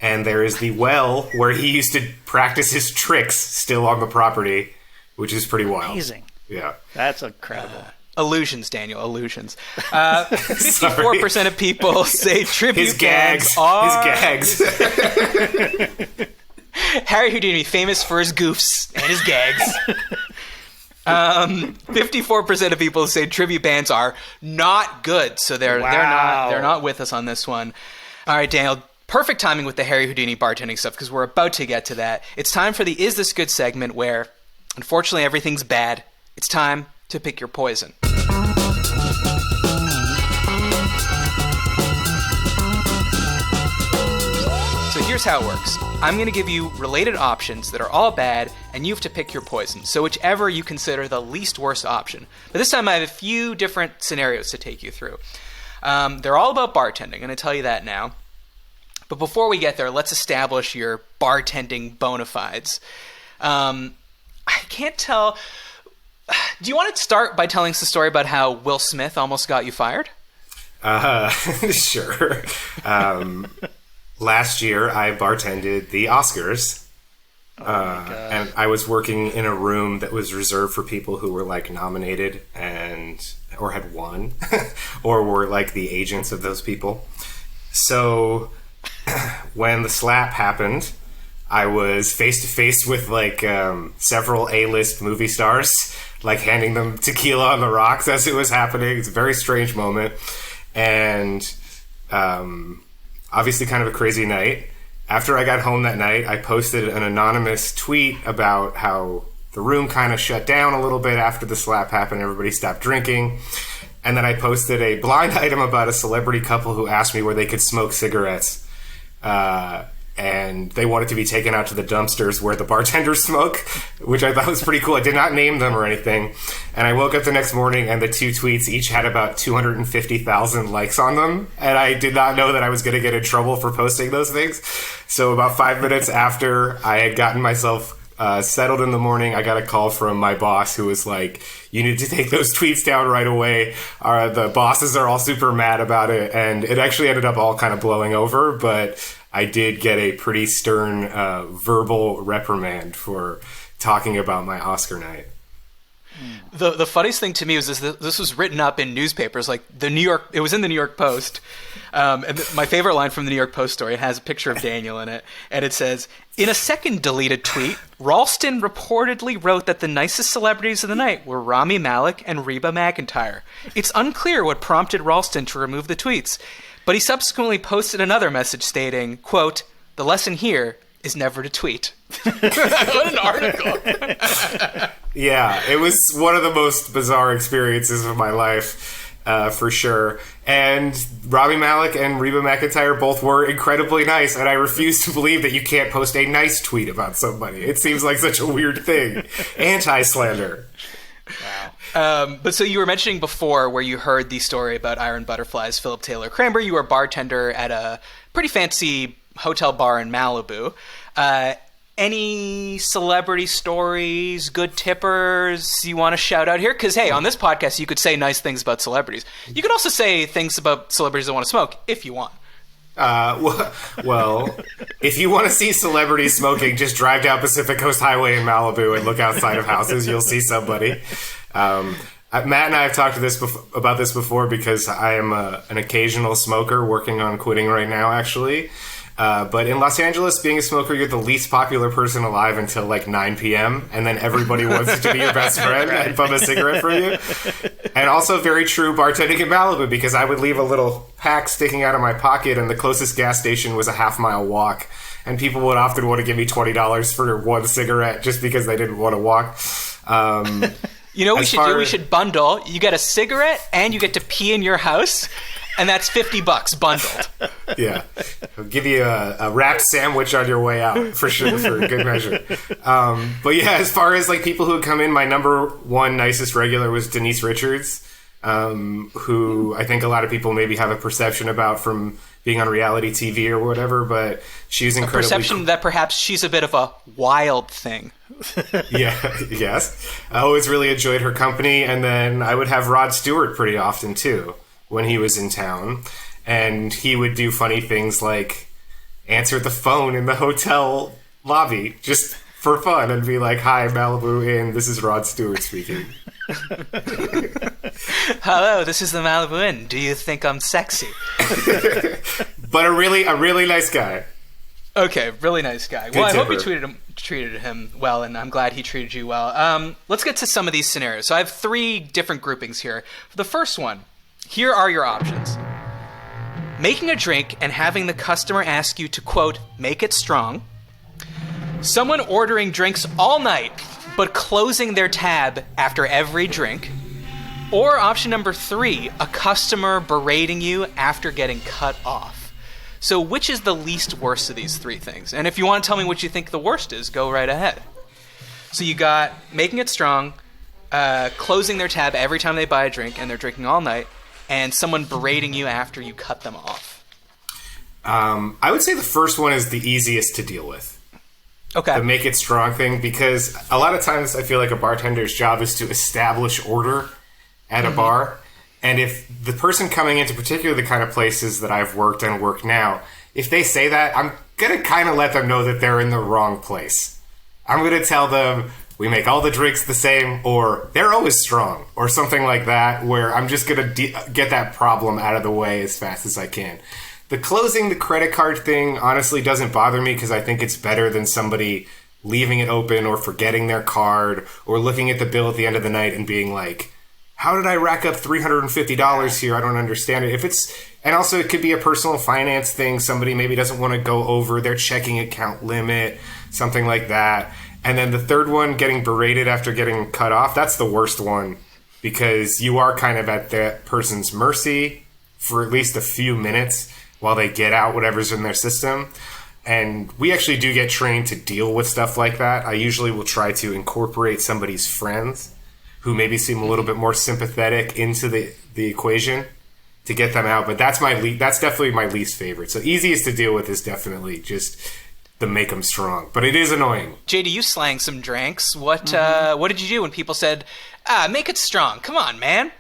and there is the well where he used to practice his tricks still on the property, which is pretty wild. Amazing. Yeah. That's incredible. Illusions, Daniel, illusions. 54% of people say tribute bands are... His gags. Harry Houdini, famous for his goofs and his gags. 54% of people say tribute bands are not good, so they're not with us on this one. All right, Daniel, perfect timing with the Harry Houdini bartending stuff because we're about to get to that. It's time for the Is This Good segment where, unfortunately, everything's bad. It's time to pick your poison. So here's how it works. I'm going to give you related options that are all bad, and you have to pick your poison. So whichever you consider the least worst option. But this time I have a few different scenarios to take you through. They're all about bartending. I'm going to tell you that now. But before we get there, let's establish your bartending bona fides. I can't tell. Do you want to start by telling us the story about how Will Smith almost got you fired? Sure. Last year, I bartended the Oscars. And I was working in a room that was reserved for people who were like nominated or had won or were like the agents of those people. So when the slap happened, I was face to face with like several A-list movie stars, like handing them tequila on the rocks as it was happening. It's a very strange moment. And obviously kind of a crazy night. After I got home that night, I posted an anonymous tweet about how the room kind of shut down a little bit after the slap happened. Everybody stopped drinking. And then I posted a blind item about a celebrity couple who asked me where they could smoke cigarettes. And they wanted to be taken out to the dumpsters where the bartenders smoke, which I thought was pretty cool. I did not name them or anything. And I woke up the next morning and the two tweets each had about 250,000 likes on them. And I did not know that I was going to get in trouble for posting those things. So about 5 minutes after I had gotten myself settled in the morning, I got a call from my boss who was like, you need to take those tweets down right away. The bosses are all super mad about it. And it actually ended up all kind of blowing over, but I did get a pretty stern verbal reprimand for talking about my Oscar night. The funniest thing to me was this was written up in newspapers, like it was in the New York Post. And my favorite line from the New York Post story has a picture of Daniel in it. And it says, in a second deleted tweet, Ralston reportedly wrote that the nicest celebrities of the night were Rami Malek and Reba McEntire. It's unclear what prompted Ralston to remove the tweets, but he subsequently posted another message stating, quote, the lesson here is never to tweet. What an article. Yeah, it was one of the most bizarre experiences of my life, for sure. And Rami Malek and Reba McEntire both were incredibly nice, and I refuse to believe that you can't post a nice tweet about somebody. It seems like such a weird thing. Anti-slander. Wow. But so you were mentioning before where you heard the story about Iron Butterfly's Philip Taylor Cranberry. You were a bartender at a pretty fancy hotel bar in Malibu. Any celebrity stories, good tippers you want to shout out here? Because, hey, on this podcast, you could say nice things about celebrities. You could also say things about celebrities that want to smoke, if you want. Well, if you want to see celebrities smoking, just drive down Pacific Coast Highway in Malibu and look outside of houses. You'll see somebody. Matt and I have talked about this before because I am an occasional smoker working on quitting right now, actually. But in Los Angeles, being a smoker, you're the least popular person alive until like 9 p.m. And then everybody wants to be your best friend and bum a cigarette from you. And also very true bartending in Malibu, because I would leave a little pack sticking out of my pocket and the closest gas station was a half-mile walk. And people would often want to give me $20 for one cigarette just because they didn't want to walk. You know what we should do? We should bundle. You get a cigarette and you get to pee in your house. And that's $50 bundled. Yeah. I'll give you a wrapped sandwich on your way out, for sure, for good measure. But yeah, as far as like people who come in, my number one nicest regular was Denise Richards, who I think a lot of people maybe have a perception about from being on reality TV or whatever, but she's incredibly... A perception that perhaps she's a bit of a wild thing. Yeah, yes. I always really enjoyed her company, and then I would have Rod Stewart pretty often, too, when he was in town, and he would do funny things like answer the phone in the hotel lobby just for fun and be like, hi, Malibu Inn, this is Rod Stewart speaking. Hello, this is the Malibu Inn. Do you think I'm sexy? But a really nice guy. Okay, really nice guy. Good well, I tipper. hope you treated him well, and I'm glad he treated you well. Let's get to some of these scenarios. So I have 3 different groupings here. For the first one, here are your options. Making a drink and having the customer ask you to, quote, make it strong. Someone ordering drinks all night, but closing their tab after every drink. Or option number 3, a customer berating you after getting cut off. So which is the least worst of these 3 things? And if you want to tell me what you think the worst is, go right ahead. So you got making it strong, closing their tab every time they buy a drink and they're drinking all night, and someone berating you after you cut them off? I would say the first one is the easiest to deal with. Okay. The make it strong thing, because a lot of times I feel like a bartender's job is to establish order at a bar. And if the person coming into particularly the kind of places that I've worked and work now, if they say that, I'm going to kind of let them know that they're in the wrong place. I'm going to tell them, we make all the drinks the same, or they're always strong, or something like that, where I'm just going to get that problem out of the way as fast as I can. The closing the credit card thing honestly doesn't bother me, because I think it's better than somebody leaving it open or forgetting their card or looking at the bill at the end of the night and being like, how did I rack up $350 here? I don't understand it. And also it could be a personal finance thing. Somebody maybe doesn't want to go over their checking account limit, something like that. And then the third one, getting berated after getting cut off, that's the worst one, because you are kind of at that person's mercy for at least a few minutes while they get out whatever's in their system. And we actually do get trained to deal with stuff like that. I usually will try to incorporate somebody's friends who maybe seem a little bit more sympathetic into the equation to get them out. But that's that's definitely my least favorite. So easiest to deal with is definitely just the make them strong. But it is annoying. JD, you slang some drinks. What did you do when people said, make it strong? Come on, man.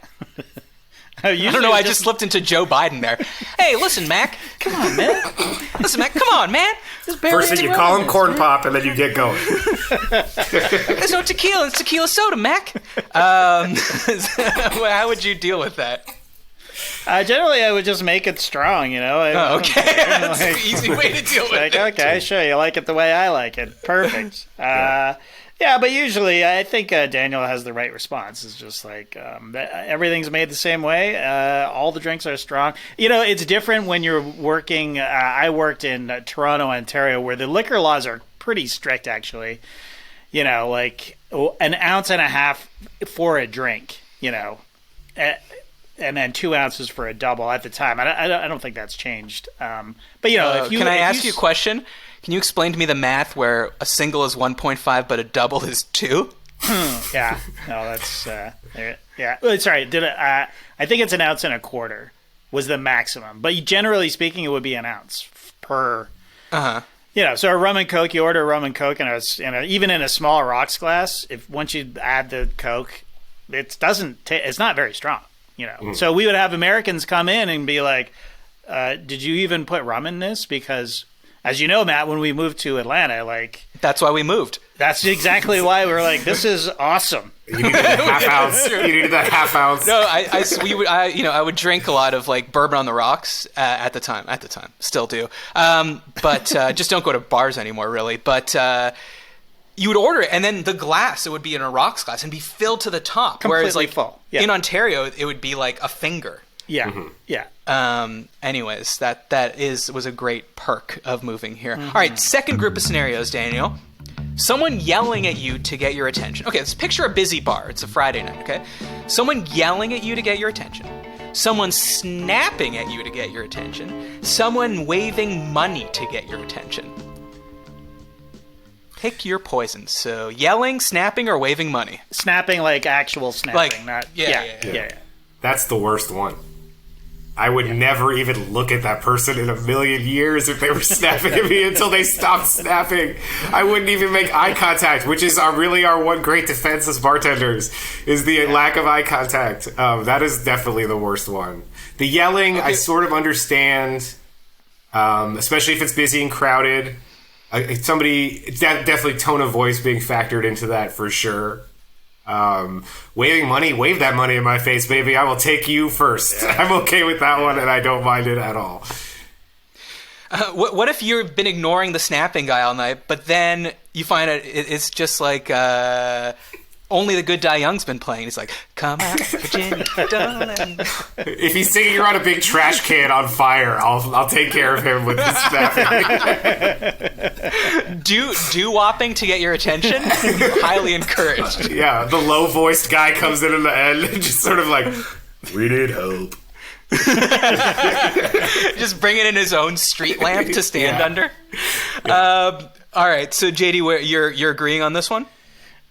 I don't know, I just slipped into Joe Biden there. Hey, listen, Mac. Come on, man. Listen, Mac, come on, man. First thing you call him corn pop, and then you get going. There's no tequila. It's tequila soda, Mac. How would you deal with that? Generally, I would just make it strong, you know. Okay. That's an easy way to deal with it. Okay, sure. You like it the way I like it. Perfect. Yeah, but usually I think Daniel has the right response. It's just like everything's made the same way. All the drinks are strong. You know, it's different when you're working. I worked in Toronto, Ontario, where the liquor laws are pretty strict, actually. You know, like an ounce and a half for a drink, you know, and then 2 ounces for a double at the time. I don't think that's changed. But, you know, can I ask you a question? Can you explain to me the math where a single is 1.5 but a double is 2? Yeah. No, that's yeah. Sorry. I think it's an ounce and a quarter was the maximum. But generally speaking, it would be an ounce per. You know, so a rum and coke, you order a rum and coke, and even in a small rocks glass, once you add the coke, it's not very strong. You know, so we would have Americans come in and be like, "Did you even put rum in this?" Because, as you know, Matt, when we moved to Atlanta, like that's why we moved. That's exactly why we were like, "This is awesome." You needed that half ounce. You needed that half ounce. No, I would drink a lot of like bourbon on the rocks at the time. Still do, but just don't go to bars anymore, really. But you would order it, and then the glass, it would be in a rocks glass and be filled to the top. Completely whereas, like full. Yeah. in Ontario, it would be like a finger. Yeah, yeah. Anyways, that was a great perk of moving here. All right, second group of scenarios, Daniel. Someone yelling at you to get your attention. Okay, let's picture a busy bar. It's a Friday night, okay? Someone yelling at you to get your attention. Someone snapping at you to get your attention. Someone waving money to get your attention. Pick your poison. So yelling, snapping, or waving money? Snapping, like actual snapping. Like, not, yeah. That's the worst one. I would never even look at that person in a million years if they were snapping at me until they stopped snapping. I wouldn't even make eye contact, which is really our one great defense as bartenders, is the lack of eye contact. That is definitely the worst one. The yelling, I sort of understand, especially if it's busy and crowded. Definitely tone of voice being factored into that for sure. Waving money, wave that money in my face, baby. I will take you first. Yeah. I'm okay with that one, and I don't mind it at all. What if you've been ignoring the snapping guy all night, but then you find it's just like Only the Good Die Young's been playing. He's like, come out, Virginia, darling. If he's singing around a big trash can on fire, I'll take care of him with his snapping. Doo-wopping to get your attention? Highly encouraged. Yeah, the low-voiced guy comes in the end and just sort of like, we need help. Just bringing in his own street lamp to stand under. Yeah. All right, so JD, you're agreeing on this one?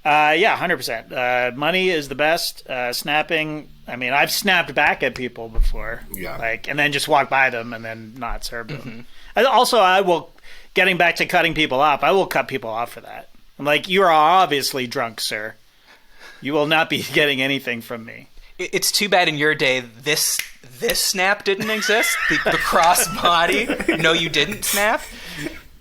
Yeah, 100%. Money is the best. Snapping. I mean, I've snapped back at people before. Yeah. And then just walk by them and then not serve them. Also, I will. Getting back to cutting people off, I will cut people off for that. I'm like, you are obviously drunk, sir. You will not be getting anything from me. It's too bad in your day this snap didn't exist. The cross body. No, you didn't snap.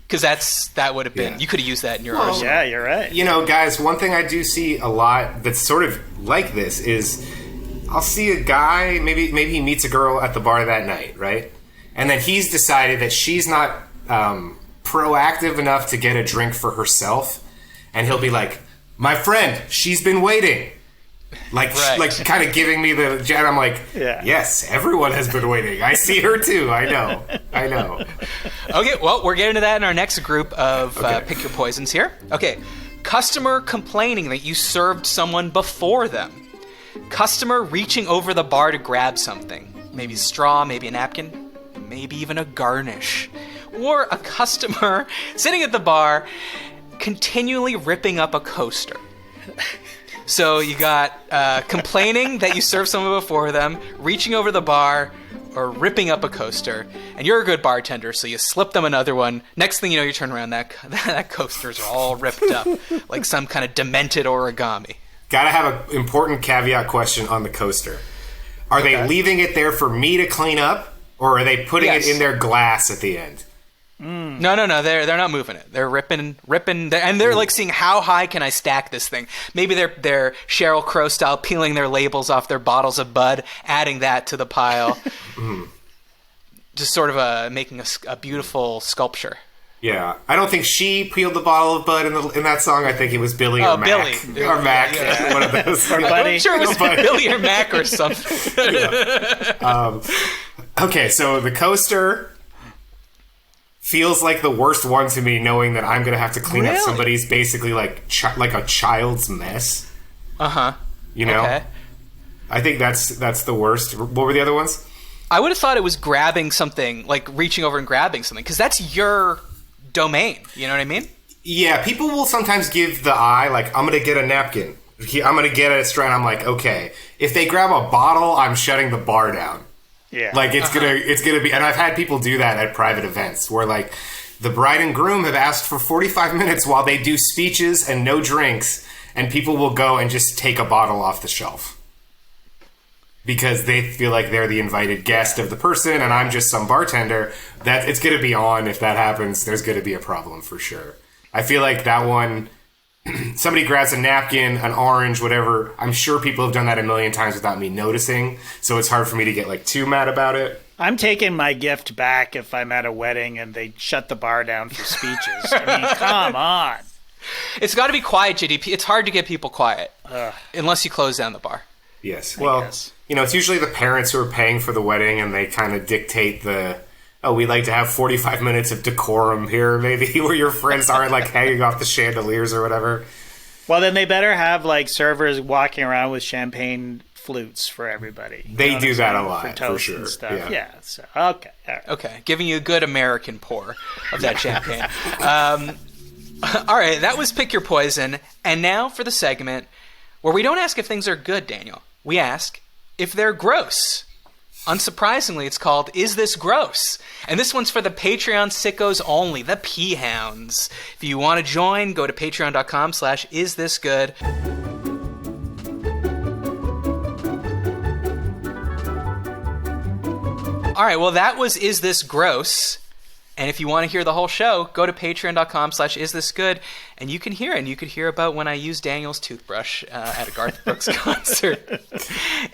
Because that would have been, you could have used that in your arsenal. Yeah, you're right. You know, guys, one thing I do see a lot that's sort of like this is I'll see a guy, maybe he meets a girl at the bar that night, right? And then he's decided that she's not proactive enough to get a drink for herself. And he'll be like, my friend, she's been waiting. Like kind of giving me the... And I'm like, yes, everyone has been waiting. I see her too. I know. Okay, well, we're getting to that in our next group of Pick Your Poisons here. Okay, customer complaining that you served someone before them. Customer reaching over the bar to grab something. Maybe a straw, maybe a napkin, maybe even a garnish. Or a customer sitting at the bar continually ripping up a coaster. So you got complaining that you served someone before them, reaching over the bar, or ripping up a coaster. And you're a good bartender, so you slip them another one. Next thing you know, you turn around, that coaster's all ripped up, like some kind of demented origami. Gotta have an important caveat question on the coaster. Are they leaving it there for me to clean up, or are they putting it in their glass at the end? No, they're not moving it. They're ripping, and they're like seeing how high can I stack this thing. Maybe they're Sheryl Crow style peeling their labels off their bottles of Bud, adding that to the pile, just sort of making a beautiful sculpture. Yeah, I don't think she peeled the bottle of Bud in that song. I think it was Billy or Mac. Billy. Or Mac, one of those. Or Buddy. I'm sure it was Billy or Mac or something. Okay, so the coaster feels like the worst one to me, knowing that I'm going to have to clean up somebody's basically like a child's mess. You know? Okay. I think that's the worst. What were the other ones? I would have thought it was grabbing something, like reaching over and grabbing something, because that's your domain. You know what I mean? Yeah, people will sometimes give the eye, like, I'm going to get a napkin. I'm going to get a straw, and I'm like, okay. If they grab a bottle, I'm shutting the bar down. Yeah. Like, it's gonna be... And I've had people do that at private events, where, like, the bride and groom have asked for 45 minutes while they do speeches and no drinks, and people will go and just take a bottle off the shelf. Because they feel like they're the invited guest of the person, and I'm just some bartender. That it's going to be on. If that happens, there's going to be a problem for sure. I feel like that one, somebody grabs a napkin, an orange, whatever. I'm sure people have done that a million times without me noticing, so it's hard for me to get like too mad about it. I'm taking my gift back if I'm at a wedding and they shut the bar down for speeches. I mean, come on. It's got to be quiet, JDP. It's hard to get people quiet unless you close down the bar. Yes. Well, you know, it's usually the parents who are paying for the wedding, and they kind of dictate we'd like to have 45 minutes of decorum here, maybe, where your friends aren't, like, hanging off the chandeliers or whatever. Well, then they better have, like, servers walking around with champagne flutes for everybody. They do that a lot, for sure. And stuff. Yeah, so, okay. All right. Okay, giving you a good American pour of that champagne. All right, that was Pick Your Poison. And now for the segment where we don't ask if things are good, Daniel. We ask if they're gross. Unsurprisingly, it's called Is This Gross? And this one's for the Patreon sickos only, the Pea Hounds. If you want to join, go to patreon.com/isthisgood. All right, well, that was Is This Gross? And if you want to hear the whole show, go to patreon.com/isthisgood, and you can hear it. And you could hear about when I used Daniel's toothbrush at a Garth Brooks concert.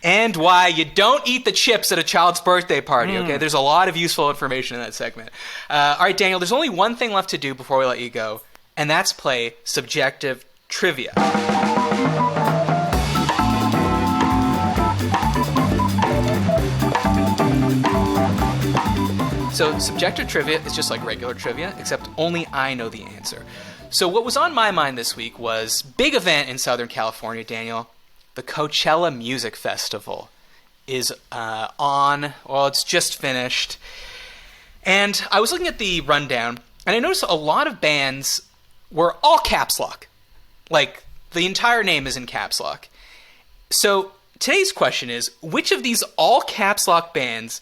And why you don't eat the chips at a child's birthday party, okay? There's a lot of useful information in that segment. All right, Daniel, there's only one thing left to do before we let you go, and that's play Subjective Trivia. So subjective trivia is just like regular trivia, except only I know the answer. So what was on my mind this week was big event in Southern California, Daniel. The Coachella Music Festival is it's just finished. And I was looking at the rundown, and I noticed a lot of bands were all caps lock. Like, The entire name is in caps lock. So today's question is, which of these all caps lock bands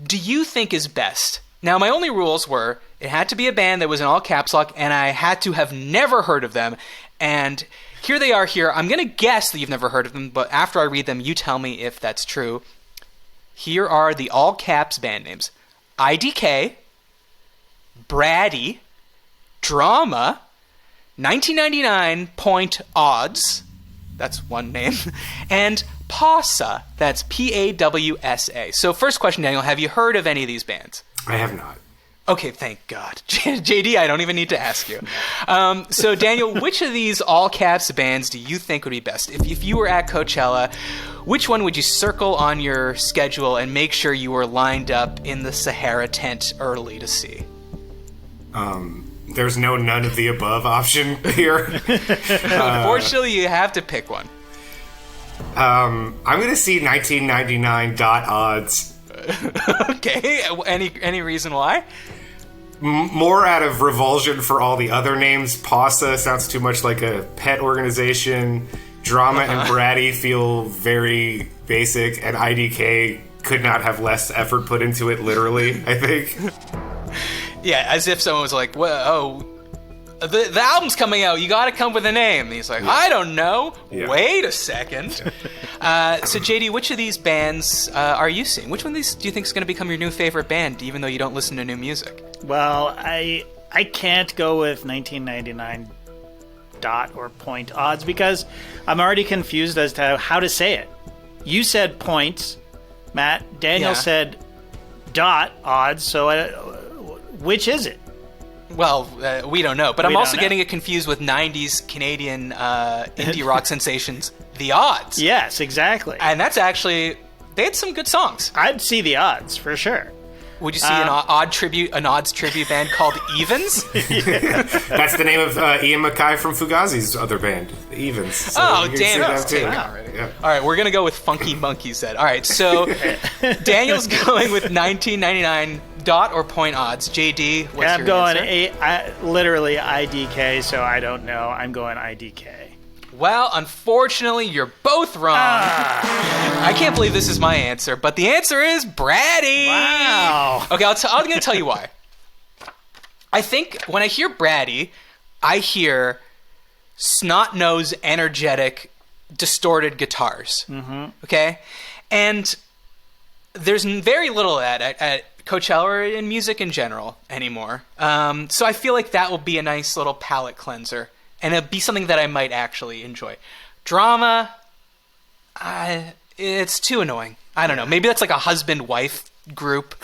do you think is best? Now, my only rules were it had to be a band that was in all caps lock, and I had to have never heard of them. And here they are here. I'm going to guess that you've never heard of them, but after I read them, you tell me if that's true. Here are the all caps band names. IDK, Bratty, Drama, 1999 Point Odds, that's one name, and Pawsa, that's Pawsa. So first question, Daniel, have you heard of any of these bands? I have not. Okay, thank God. JD, I don't even need to ask you. So Daniel, which of these all caps bands do you think would be best? If you were at Coachella, which one would you circle on your schedule and make sure you were lined up in the Sahara tent early to see? There's no none of the above option here. Unfortunately, you have to pick one. I'm going to see 1999 dot odds. Okay, any reason why? More out of revulsion for all the other names. Pawsa sounds too much like a pet organization. Drama and Bratty feel very basic, and IDK could not have less effort put into it, literally, I think. Yeah, as if someone was like, well, the album's coming out, you gotta come with a name. And he's like, I don't know. Yeah. Wait a second. So JD, which of these bands are you seeing? Which one of these do you think is going to become your new favorite band, even though you don't listen to new music? Well, I can't go with 1999 dot or point odds because I'm already confused as to how to say it. You said points, Matt. Daniel said dot odds. So which is it? Well, we don't know. But I'm also getting it confused with 90s Canadian indie rock sensations, The Odds. Yes, exactly. And that's actually, they had some good songs. I'd see The Odds, for sure. Would you see an odds tribute band called Evens? That's the name of Ian MacKaye from Fugazi's other band, Evens. So damn it. Yeah. All right, we're going to go with Funky Monkey Said. All right, so Daniel's going with 1999 dot or point odds. JD, what's your I'm going answer? Literally IDK, so I don't know. I'm going IDK. Well, unfortunately, you're both wrong. I can't believe this is my answer, but the answer is Bratty. Wow. Okay, I'm going to tell you why. I think when I hear Bratty, I hear snot-nosed, energetic, distorted guitars. Mm-hmm. Okay? And there's very little of that at Coachella or in music in general anymore. So I feel like that will be a nice little palate cleanser. And it'll be something that I might actually enjoy. Drama, it's too annoying. I don't know. Maybe that's like a husband-wife group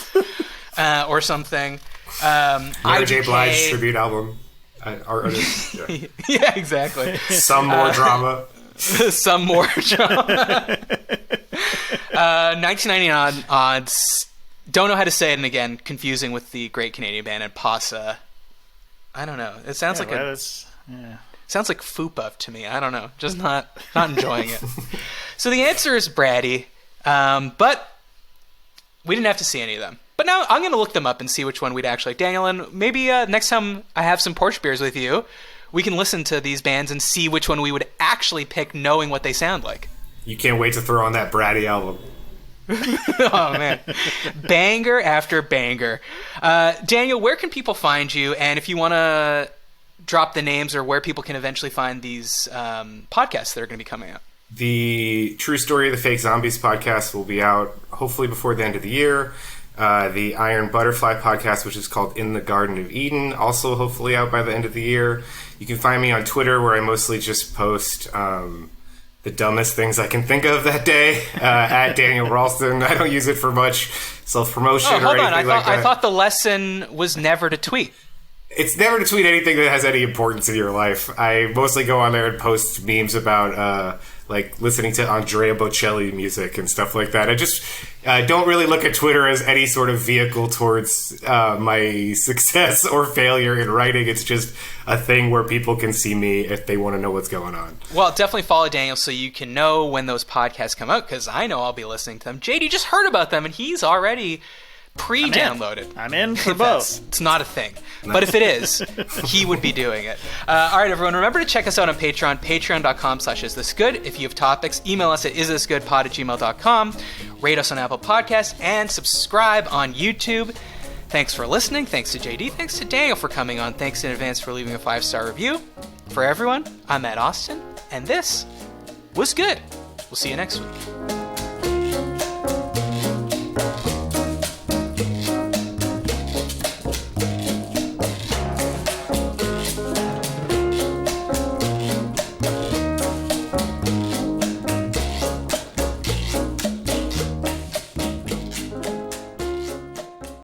or something. Mary J. Blige tribute album. Artist. Yeah. Yeah, exactly. Some more drama. Some more drama. 1999 odds. Don't know how to say it, and again, confusing with the Great Canadian Band and Pawsa. I don't know. It sounds like sounds like fupa to me. I don't know. Just not enjoying it. So the answer is Bratty, but we didn't have to see any of them. But now I'm going to look them up and see which one we'd actually like. Daniel, and maybe next time I have some Porsche beers with you, we can listen to these bands and see which one we would actually pick knowing what they sound like. You can't wait to throw on that Bratty album. Oh, man. Banger after banger. Daniel, where can people find you? And if you want to drop the names or where people can eventually find these podcasts that are going to be coming out. The True Story of the Fake Zombies podcast will be out hopefully before the end of the year. The Iron Butterfly podcast, which is called In the Garden of Eden, also hopefully out by the end of the year. You can find me on Twitter, where I mostly just post the dumbest things I can think of that day, at Daniel Ralston. I don't use it for much self-promotion or anything like that. I thought the lesson was never to tweet. It's never to tweet anything that has any importance in your life. I mostly go on there and post memes about like listening to Andrea Bocelli music and stuff like that. I just don't really look at Twitter as any sort of vehicle towards my success or failure in writing. It's just a thing where people can see me if they want to know what's going on. Well, definitely follow Daniel so you can know when those podcasts come out, because I know I'll be listening to them. JD just heard about them, and he's already pre-downloaded. I'm in for both. It's not a thing. But if it is, he would be doing it. All right, everyone, remember to check us out on Patreon, patreon.com/isthisgood. If you have topics, email us at isthisgoodpod@gmail.com. Rate us on Apple Podcasts, and subscribe on YouTube. Thanks for listening. Thanks to JD. Thanks to Daniel for coming on. Thanks in advance for leaving a 5-star review. For everyone, I'm Matt Austin, and this was good. We'll see you next week.